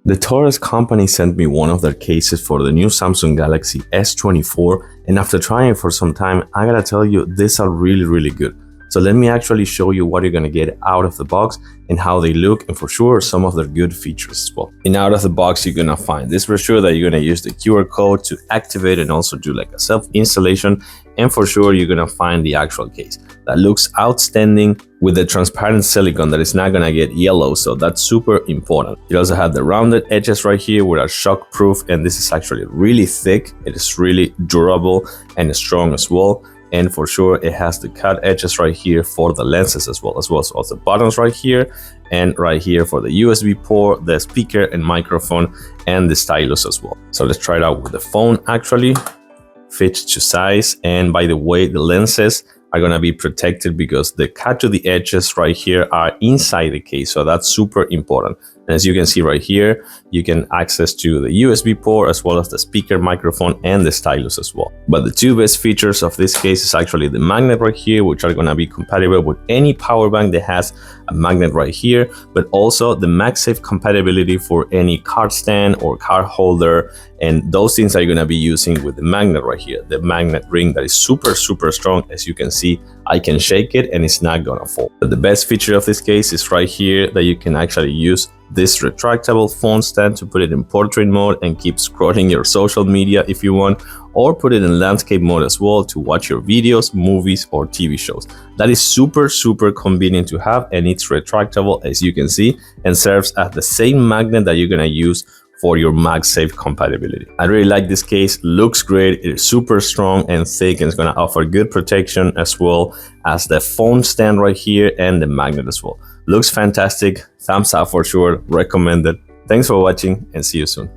The TORRAS company sent me one of their cases for the new Samsung Galaxy S24, and after trying it for some time, I gotta tell you, these are really good. So let me actually show you what you're gonna get out of the box and how they look, and for sure some of their good features as well. And out of the box, you're gonna find this brochure that you're gonna use the QR code to activate and also do like a self-installation. And for sure, you're gonna find the actual case that looks outstanding with the transparent silicone that is not gonna get yellow, so that's super important. You also have the rounded edges right here with a shockproof, and this is actually really thick. It is really durable and strong as well. And for sure, it has the cut edges right here for the lenses as well as the buttons right here and right here for the USB port, the speaker and microphone, and the stylus as well. So let's try it out with the phone. Actually fits to size, and by the way, the lenses are gonna be protected because the cut to the edges right here are inside the case, so that's super important. And as you can see right here, you can access to the USB port as well as the speaker, microphone, and the stylus as well. But the two best features of this case is actually the magnet right here, which are gonna be compatible with any power bank that has a magnet right here, but also the MagSafe compatibility for any card stand or card holder, and those things are gonna be using with the magnet right here, the magnet ring that is super strong. As you can see, I can shake it and it's not gonna fall. But the best feature of this case is right here that you can actually use this retractable phone stand to put it in portrait mode and keep scrolling your social media if you want, or put it in landscape mode as well to watch your videos, movies, or TV shows. That is super convenient to have, and it's retractable as you can see, and serves as the same magnet that you're gonna use for your MagSafe compatibility. I really like this case, looks great, it is super strong and thick, and it's gonna offer good protection as well as the phone stand right here and the magnet as well. Looks fantastic, thumbs up for sure, recommended. Thanks for watching and see you soon.